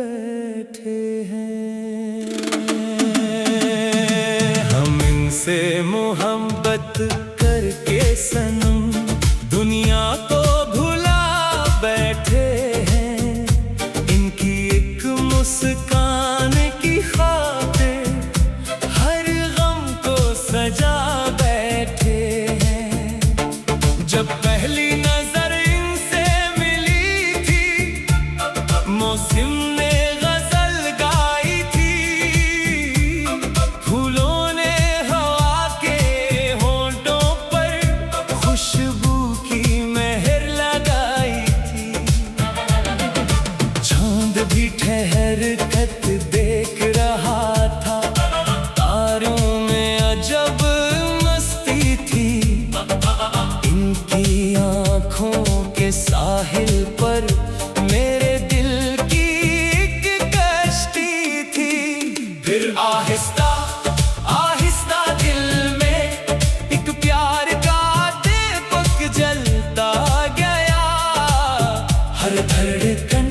बैठे हैं। हम इनसे मोहब्बत करके सनम दुनिया को भुला बैठे हैं। इनकी एक मुस्कान की खातिर हर गम को सजा बैठे हैं। जब पहली नजर इनसे मिली थी, मौसम ने गजल गाई थी। फूलों ने हवा के होंठों पर खुशबू की मेहर लगाई थी। चांद भी ठहर कर देख रहा था, तारों में अजब मस्ती थी। इनकी आँखों के साहिल पर मेरे दिल की एक कश्ती थी। फिर आहिस्ता आहिस्ता दिल में एक प्यार का दीपक जलता गया। हर धड़कन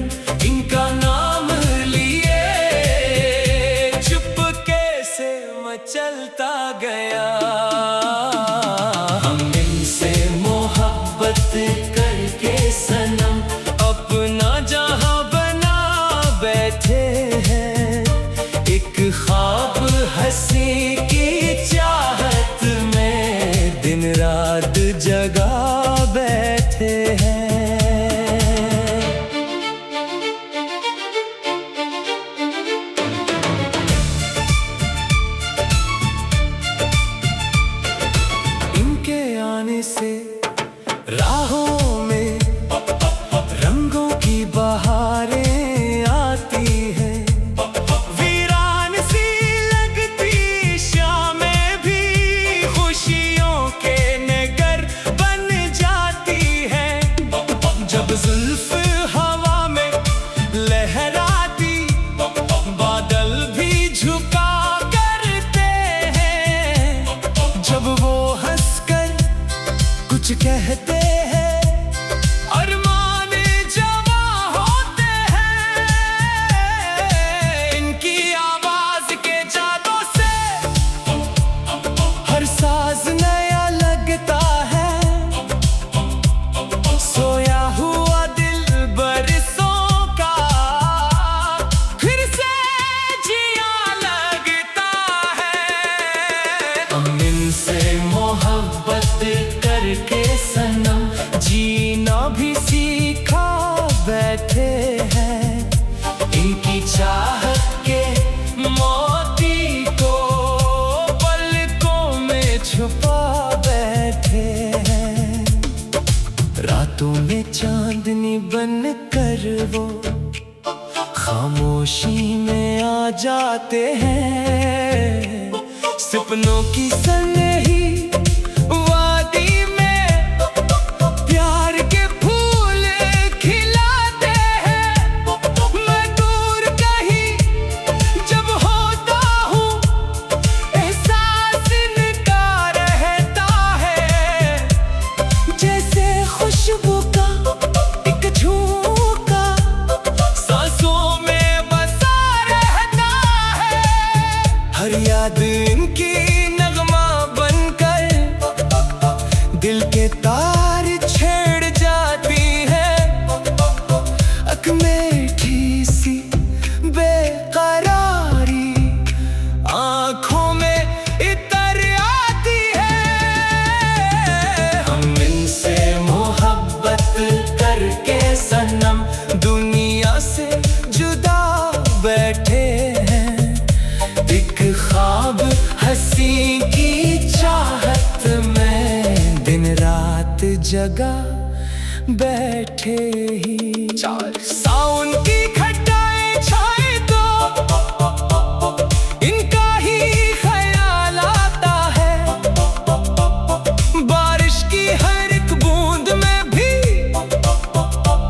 इनका नाम लिए चुपके से मचलता गया। हम इनसे मोहब्बत करके सनम अपना जहां बना बैठे हैं। एक ख्वाब हंसी की चाहत में दिन रात जगा बैठे हैं। इनके आने से राहों में रंगों की बहारें आती हैं। वीरान सी लगती शामें भी खुशियों के नगर बन जाती हैं। जब जुल्फ हवा में लहराती, बादल भी झुका करते हैं। जब वो हंसकर कुछ कहते हैं, अरमान जवा होते हैं। इनकी आवाज के जादू से हर साज नया लगता है। सोया हुआ दिल बरसों का फिर से जिया लगता है। हम इनसे मोहब्बत करके सनम जीना भी सीखा बैठे हैं। इनकी चाहत के मोती को पलकों में छुपा बैठे हैं। रातों में चांदनी बन कर वो खामोशी में आ जाते हैं। सपनों की सनही वादी में प्यार के फूल खिलाते हैं। मैं दूर कहीं जब होता हूँ, एहसास इनका रहता है। जैसे खुशबू का एक झोंका सांसों में बसा रहता है। हर याद इनकी नगमा बनकर दिल के तार छेड़ जाती है। अक मीठी सी बेकरारी आँखों में इतर आती है। हम इनसे मोहब्बत करके सनम दुनिया से जुदा बैठे हैं। एक ख्वाब हंसी की चाहत में दिन रात जगा बैठे ही। सावन की घटाएं छाए तो इनका ही ख्याल आता है। बारिश की हर एक बूंद में भी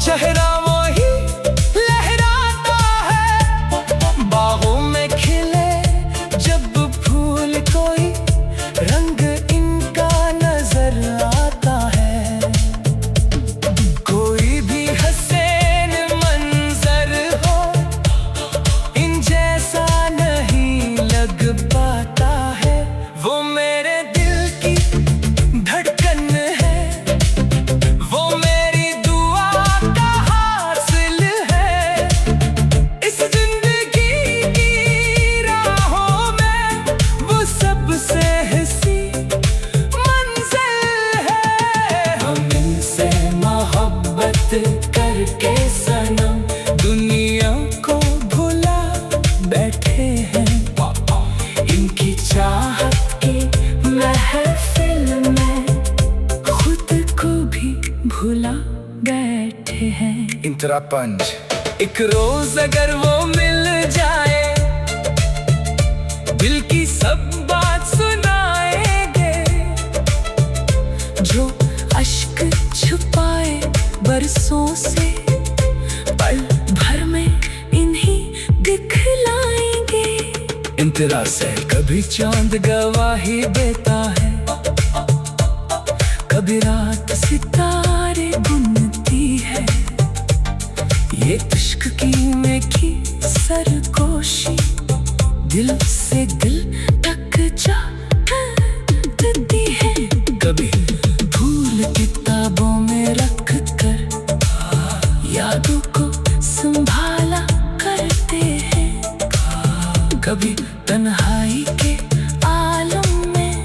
चेहरा वही लहराता है। बागों में खिले जब फूल कोई रंग इनका नजर आता है। कोई भी हसीन मंजर पंच। एक रोज अगर वो मिल जाए, दिल की सब बात सुनाएंगे, जो अश्क छुपाए बरसों से पल भर में इन्हीं दिखलाएंगे। इंतजार से कभी चांद गवाही देता है, कभी रात सितारे बुनती है। ये इश्क की मेरी सरगोशी दिल से दिल तक जा करती है। कभी धूल किताबों में रख कर यादों को संभाला करते हैं, कभी तन्हाई के आलम में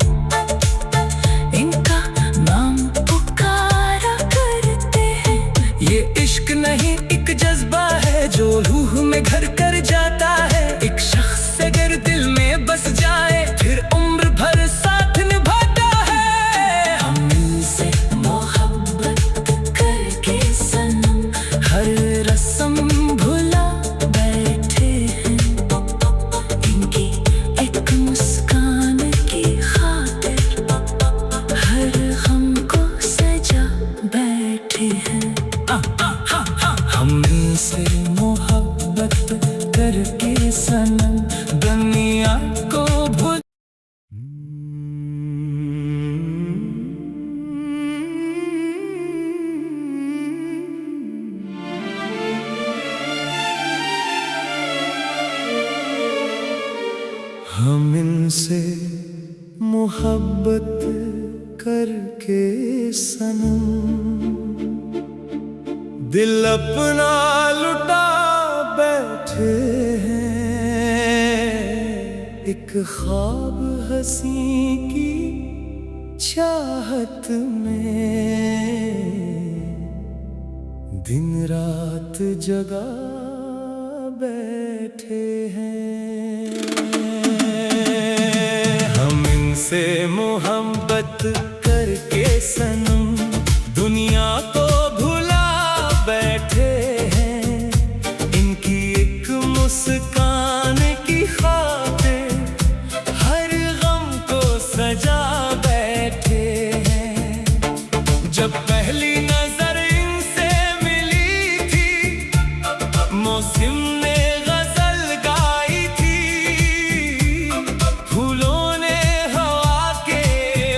इनका नाम पुकारा करते हैं। ये इश्क नहीं एक जज्बा है जो रूह में घर कर जाता है। एक शख्स अगर दिल में बस जाए, फिर उम्र भर साथ निभाता है। हम इनसे मोहब्बत करके सनम हर रस्म भुला बैठे हैं। इनकी एक मुस्कान की खातिर हर गम को सजा बैठे हैं। हम इनसे मोहब्बत करके सनम दुनिया को भूल। हम इनसे मोहब्बत करके सनम दिल अपना लुटा बैठे हैं। एक ख्वाब हंसी की चाहत में दिन रात जगा बैठे हैं। हम इनसे मोहब्बत करके सनम दुनिया को भुला बैठे हैं। इनकी एक मुस्कान की खातिर हर गम को सजा बैठे हैं। जब पहली नजर इनसे मिली थी, मौसम ने गजल गाई थी। फूलों ने हवा के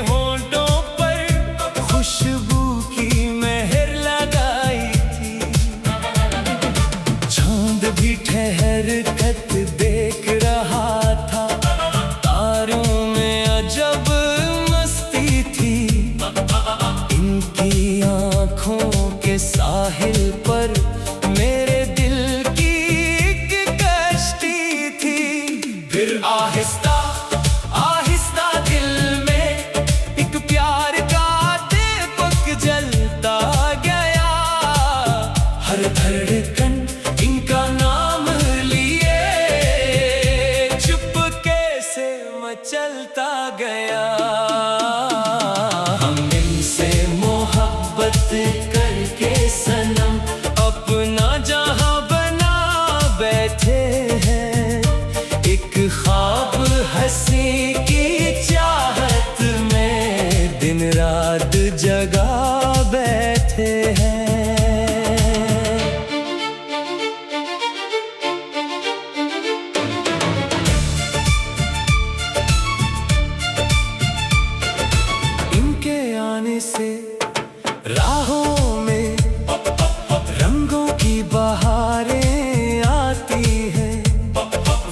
होंठों पर खुशबू की मेहर लगाई थी। चांद भी ठहर कर देख रहा था, तारों में अजब मस्ती थी। इनकी आंखों के साहिल पर मेरे दिल की एक कश्ती थी। फिर आहिस्ता आहिस्ता दिल में एक प्यार का दीपक जलता गया। हर धड़कन इनका नाम लिए चुपके से मचलता गया। हम इनसे मोहब्बत करके सनम अपना जहां बना बैठे हैं। एक ख्वाब हंसी की चाहत में दिन रात जगा बैठे हैं। इनके आने से राहों में रंगों की बहारें आती हैं।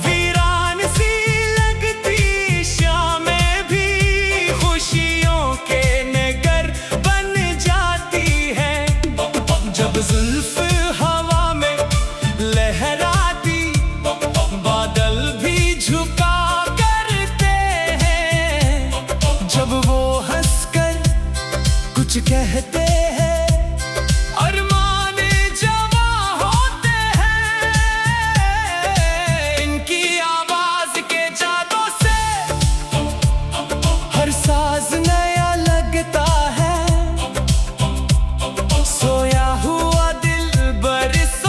वीरान सी लगती शामें भी खुशियों के नगर बन जाती हैं। जब जुल्फ हवा में लहराती, बादल भी झुका करते हैं। जब वो हंसकर कुछ कहते हैं, अरमान जवा होते हैं। इनकी आवाज के जादू से हर साज नया लगता है। सोया हुआ दिल बरस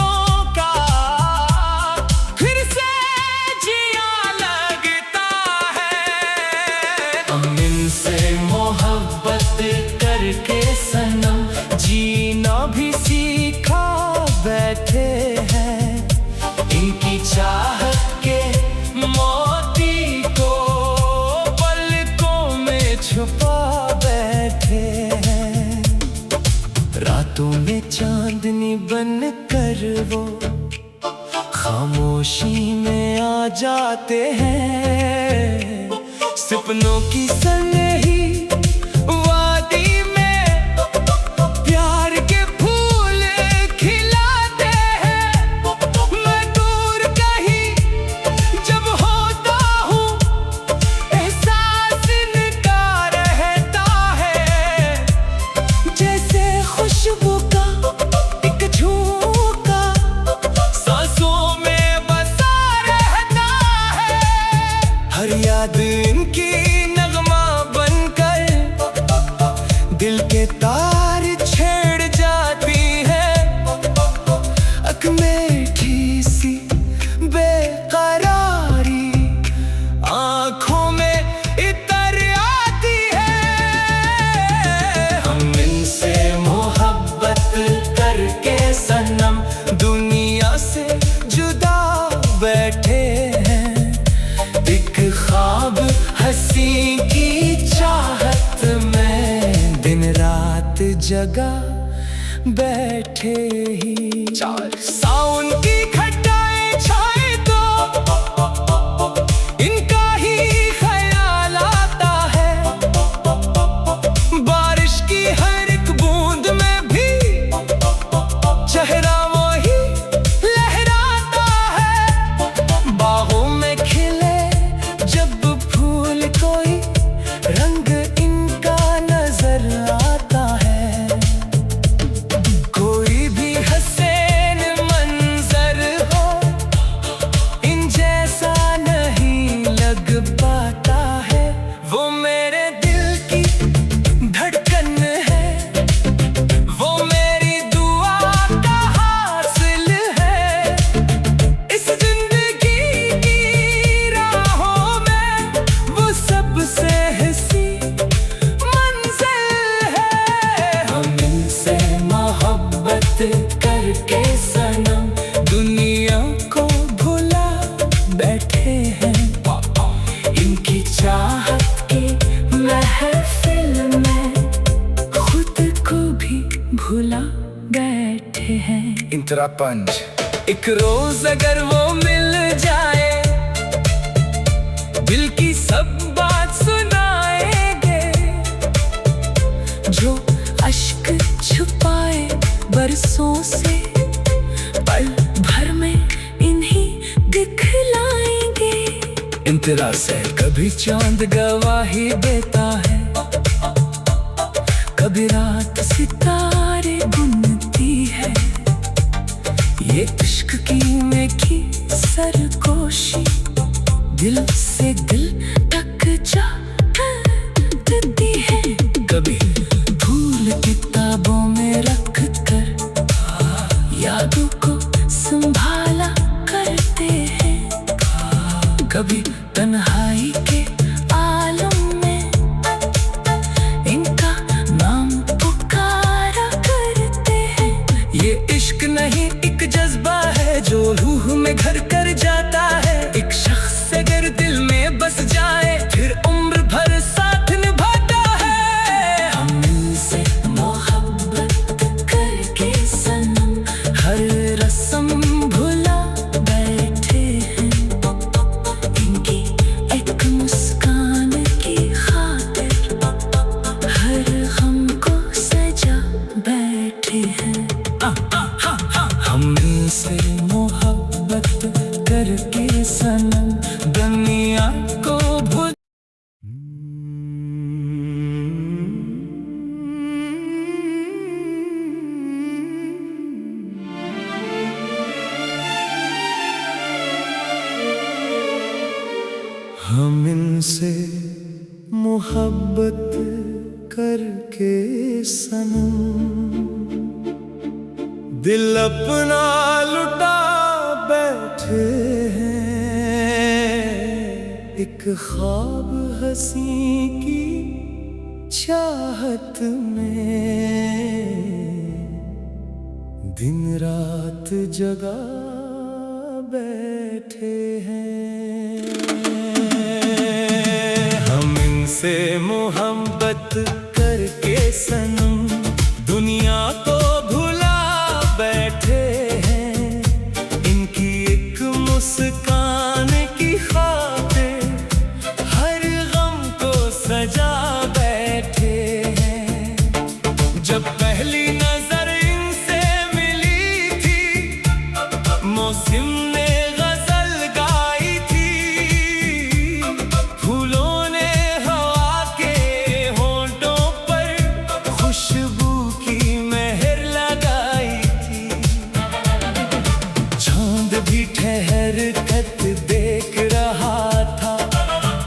वो खामोशी में आ जाते हैं। सपनों की सनही वादी में प्यार के फूल खिलाते हैं। मैं दूर कहीं जब होता हूँ एहसास इनका रहता है। जैसे खुशबू का एक झोंका सांसों में बसा रहता है। हर याद इनकी नगमा बनकर दिल के तार छेड़ जाती है। अक मीठी सी बेकरारी आँखों में इतर आती है। हम इनसे मोहब्बत करके सनम दुनिया से जुदा बैठे हैं। एक ख्वाब हंसी की चाहत में दिन रात जगा बैठे ही। सावन की घटाएं छाए तो इनका ही ख्याल आता है। बारिश की हर एक बूंद में भी चेहरा वही लहराता है। बाहों में खिले जब फूल कोई रंग इनका नजर आता है। कोई भी हसीन मंजर हो इन जैसा नहीं लग पाता है। वो मेरे दिल की धड़कन है, वो मेरी दुआ का हासिल है। इस जिंदगी की राहों में वो सबसे हंसी मंजिल है। हम इनसे मोहब्बत करके सनम दुनिया को भुला बैठे हैं। इनकी चाहत के महफिल में खुद को भी भुला बैठे हैं। इंतरा पंज एक रोज अगर वो मिल जाए दिल की सब बात सुनाएंगे। जो अश्क छुपाए बरसों से पल भर में इन्हीं दिखलाएंगे। इंतरा से कभी चांद गवाही देता है, कभी रात सितारे बुनती है। ये इश्क की मीठी सरगोशी दिल से दिल तक जा देती है। कभी धूल किताबों में रख कर यादों को संभाला करते हैं। कभी तन्हाई के आलम में इनका नाम पुकारा करते हैं। ये इश्क नहीं एक जज्बा है जो रूह में घर कर जाता है। एक शख्स अगर दिल में बस जाए फिर उम्र भर साथ निभाता है। हम इनसे मोहब्बत करके सनम हर रस्म भुला बैठे हैं। इनकी एक मुस्कान की खातिर हर गम को सजा बैठे हैं। हम इनसे मोहब्बत करके सनम दुनिया को भुला हम इनसे मोहब्बत करके सनम दिल अपना लुटा बैठे हैं। एक ख्वाब हंसी की चाहत में दिन रात जगा बैठे हैं। हम इनसे मोहब्बत करके सनम दुनिया को भुला बैठे हैं। मुस्कान की खातिर हर गम को सजा बैठे हैं। जब पहली नजर इनसे मिली थी, मौसम ने गजल गाई थी, फूलों ने हवा के होंठों पर खुशबू की मेहर लगाई थी। चांद भी ठहर कर देख रहा था,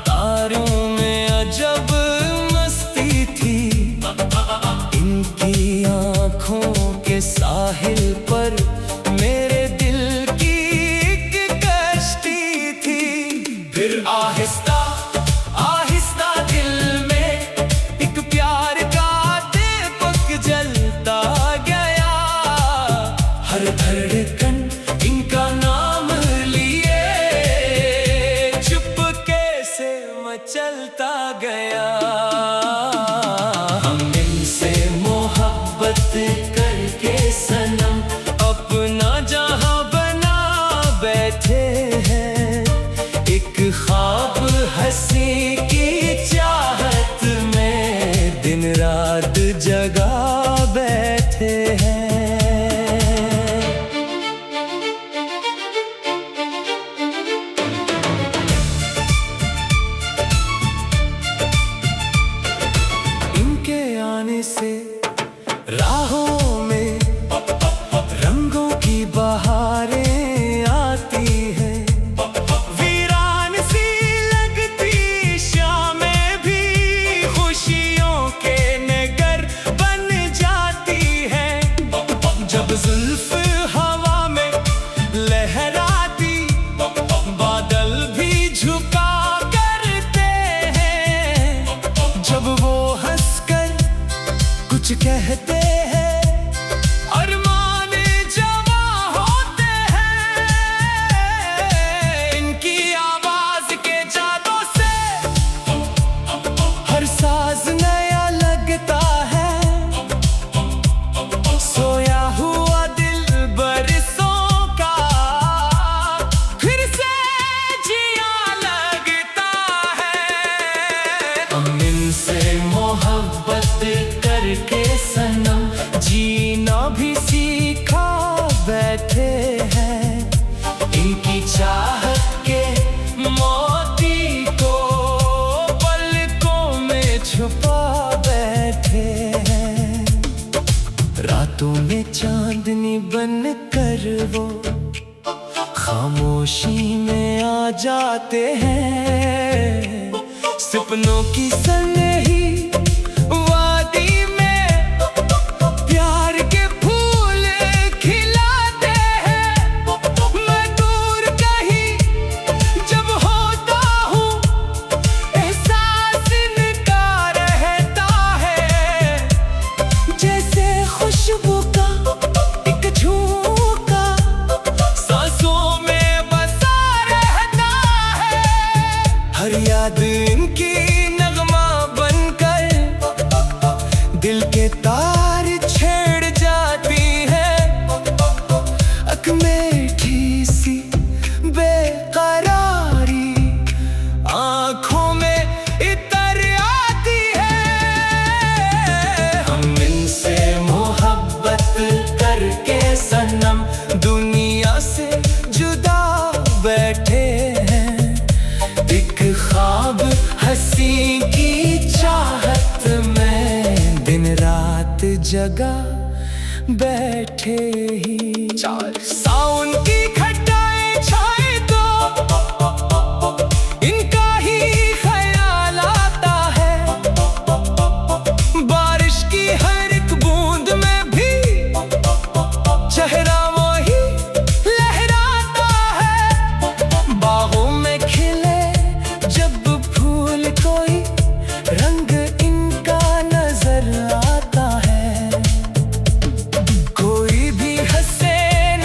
तारों में अजब मस्ती थी। इनकी आंखों के साहिल पर मेरे दिल की एक कश्ती थी। फिर आहिस्ता आहिस्ता दिल में एक प्यार का दीपक जलता गया। हर धड़कन इनका नाम लिए चुपके से मचलता गया। हम इनसे मोहब्बत करके सनम अपना जहां बना बैठे हैं। एक ख्वाब हंसी की चाहत में दिन रात जगा बैठे हैं। इनके आने से राहों में रंगों की बहारें आती हैं। वीरान सी लगती शामें भी खुशियों के नगर बन जाती हैं। जब जुल्फ हवा में लहराती, बादल भी झुका करते हैं। जब वो हंसकर कुछ कहते हैं, अरमान जवा होते हैं। इनकी आवाज के जादू से हर साज नया लगता है। सोया हुआ दिल बरसों का फिर से जिया लगता है। हम इनसे मोहब्बत करके सनम जीना भी सीखा बैठे हैं। इनकी चाहत के मोती को पलकों में छुपा बैठे हैं। रातों में चांदनी बन कर वो खामोशी में आ जाते हैं। सपनों की सनही वादी में प्यार के फूल खिलाते हैं। मैं दूर कहीं जब होता हूँ, एहसास इनका रहता है। जैसे खुशबू का एक झोंका सांसों में बसा रहता है। हर याद इनकी नगमा बनकर दिल के तार छेड़ जाती है। अक मीठी सी बेकरारी आंखों में इतर आती है। हम इनसे मोहब्बत करके सनम दुनिया से जुदा बैठे हैं। एक ख्वाब हंसी की चाहत में दिन रात जगा बैठे ही। सावन की खटाएं छाए तो इनका ही ख्याल आता है। बारिश की हर एक बूंद में भी चेहरा वही लहराता है। बागों में खिले जब फूल कोई रंग इनका नजर आता है। कोई भी हसीन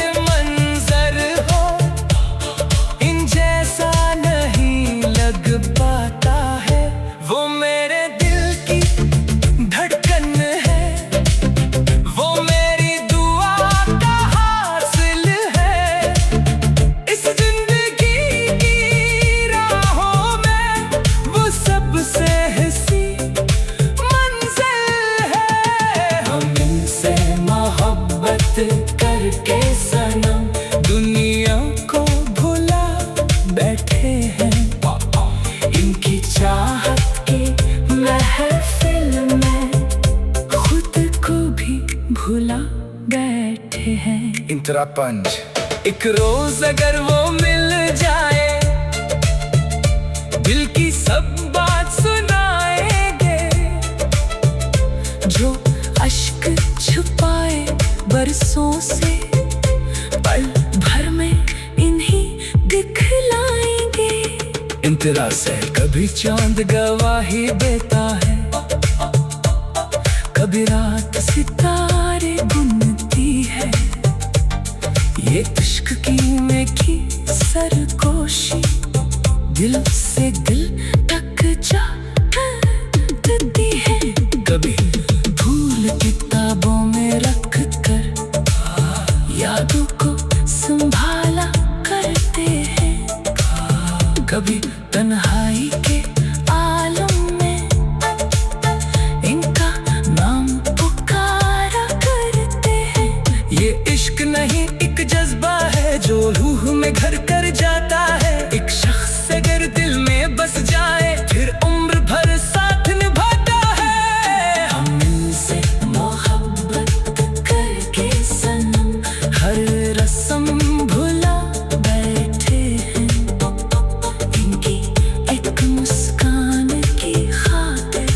का पंच। एक रोज अगर वो मिल जाए, दिल की सब बात सुनाएंगे। जो अश्क छुपाए बरसों से, पल भर में इन्हीं दिखलाएंगे। इंतजार से कभी चांद गवाही देता है, कभी रात सितारे बुनती है। ये इश्क की मीठी सरगोशी दिल से दिल तक जा करती है। कभी भूल किताबों में रख कर यादों को संभाला करते हैं। कभी तन्हाई के आलम में इनका नाम पुकारा करते हैं। ये इश्क नहीं एक जज्बा है जो रूह में घर कर जाता है। एक शख्स अगर दिल में बस जाए, फिर उम्र भर साथ निभाता है। हम इनसे मोहब्बत करके सनम हर रस्म भुला बैठे हैं। इनकी एक मुस्कान की खातिर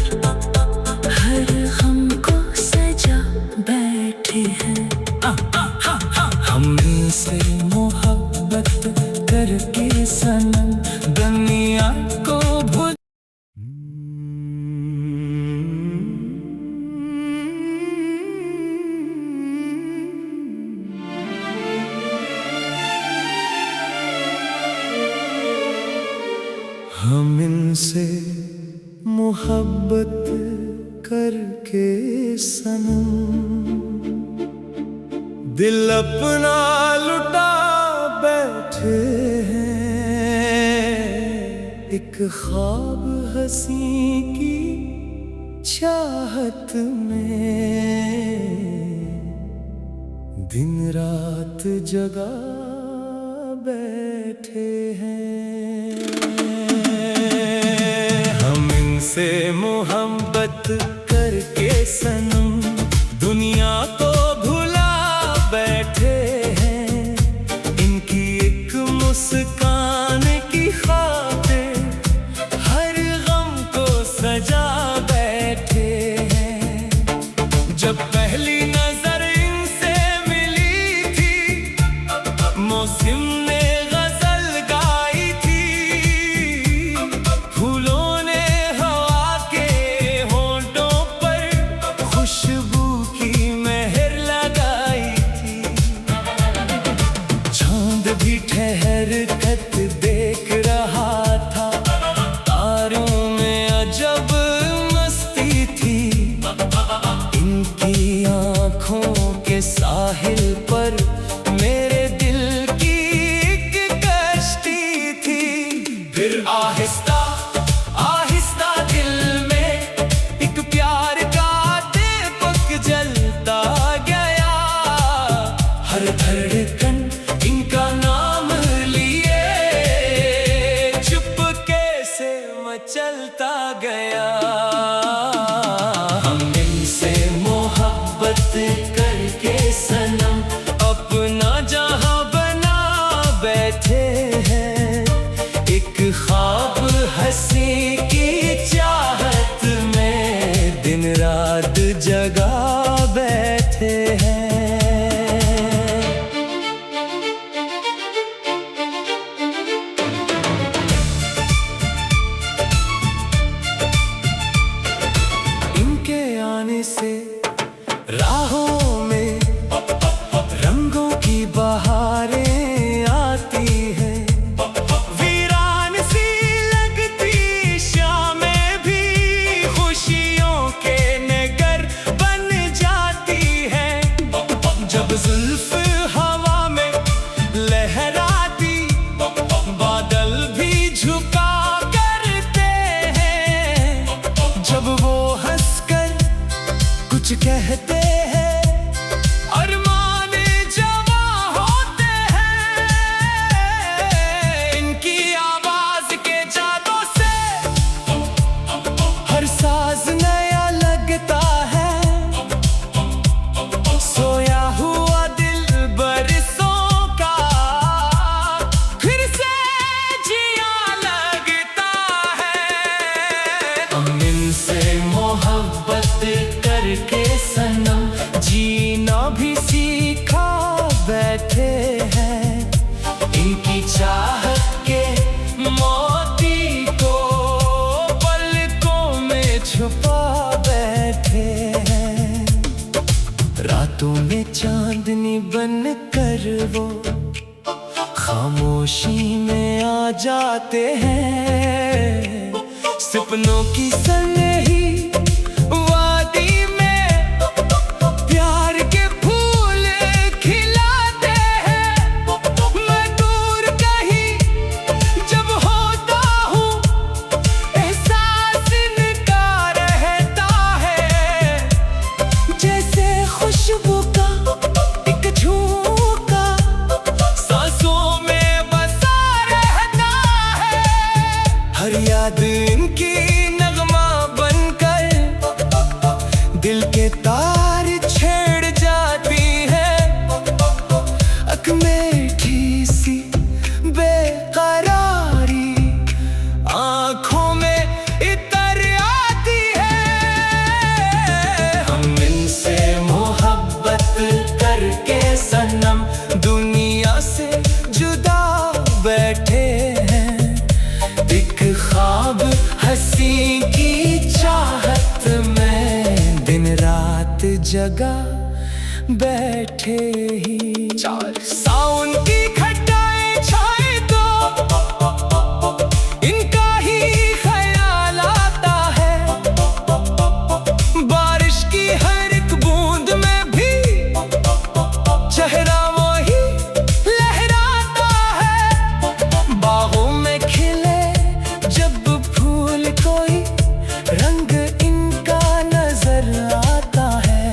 हर गम को सजा बैठे हैं। हम इनसे मोहब्बत करके सनम दुनिया को भूल। हम इनसे मोहब्बत करके सनम दिल अपना लुटा बैठे हैं। एक ख्वाब हंसी की चाहत में दिन रात जगा बैठे हैं। हम इनसे मोहब्बत करके सनम दुनिया को भुला बैठे हैं। इनकी एक मुस्कान की खातिर हर गम को सजा बैठे हैं। जब पहली नजर इनसे मिली थी, मौसम ने गजल गाई थी। फूलों ने हवा के होंठों पर खुशबू की मेहर लगाई थी। चांद भी ठहर कर देख रहा था, तारों में अजब मस्ती थी। इनकी आंखों के साहिल पर मेरे दिल की एक कश्ती थी। फिर आहिस्ता आहिस्ता दिल में एक प्यार का दीपक जलता गया। हर धड़कन इनका नाम लिए चुपके से मचलता गया। हम इनसे मोहब्बत करके सनम अपना जहां बना बैठे हैं। एक ख्वाब हंसी की चाहत में दिन रात जगा बैठे हैं। इनके आने से राहों में रंगों की बहारें आती हैं। वीरान सी लगती शामें भी खुशियों के नगर बन जाती हैं। जब जुल्फ हवा में लहराती, बादल भी झुका करते हैं। जब वो हंसकर कुछ कहते हैं, अरमान जवा होते हैं। इनकी आवाज के जादू से हर साज नया लगता है। सोया हुआ दिल बरसों अपनी चाहत के मोती को पलकों में छुपा बैठे हैं। रातों में चांदनी बनकर वो खामोशी में आ जाते हैं। सपनों की सनही वादी में प्यार के फूल खिलाते हैं। मैं दूर कहीं जब होता हूँ एहसास इनका रहता है। जैसे खुशबू का एक झोंका सांसों में बसा रहता है। हर याद इनकी नगमा बनकर दिल के तार छेड़ जाती है। अक मीठी सी बेकरारी आँखों में इतर आती है। हम इनसे मोहब्बत करके सनम दुनिया से जुदा बैठे हैं। एक ख्वाब हंसी की चाहत में दिन रात जगा बैठे ही। सावन की खटाएं छाए तो इनका ही ख्याल आता है। बारिश की हर एक बूंद में भी चेहरा वही लहराता है। बागों में खिले जब फूल कोई रंग इनका नजर आता है।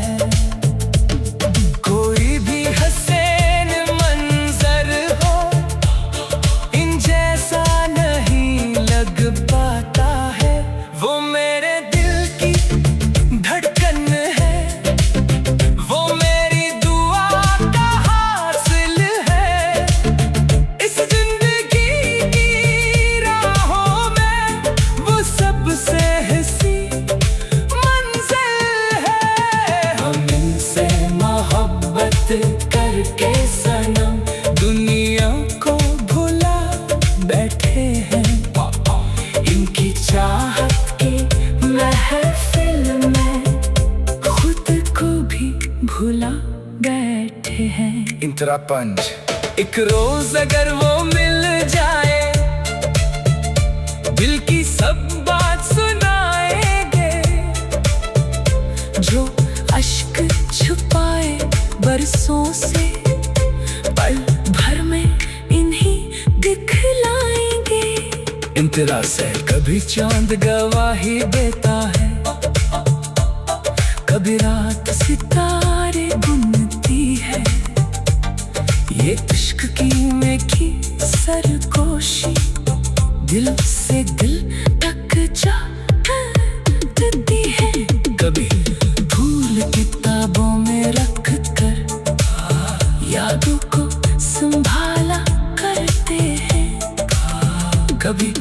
कोई भी हसीन मंजर हो इन जैसा नहीं लग पाता है। वो मेरे दिल की धड़कन है, वो मेरी दुआ का हासिल है। इस जिंदगी की राहों में वो सबसे हंसी मंजिल है। हम इनसे मोहब्बत करके सनम दुनिया को भुला बैठे हैं। इनकी चाहत की महफिल में खुद को भी भुला बैठे हैं। इंतरा पंज एक रोज अगर वो मिल जाए दिल की सब बात सुनाएंगे। जो अश्क छुपाए बरसों से पल भर में इन्हीं दिखलाएंगे। इंतरा से कभी चांद गवाही देता है, कभी रात सितारे बुनती है। ये इश्क की मीठी सरगोशी दिल से दिल तक जाती है। कभी फूल किताबों में रख कर यादों को संभाला करते हैं। कभी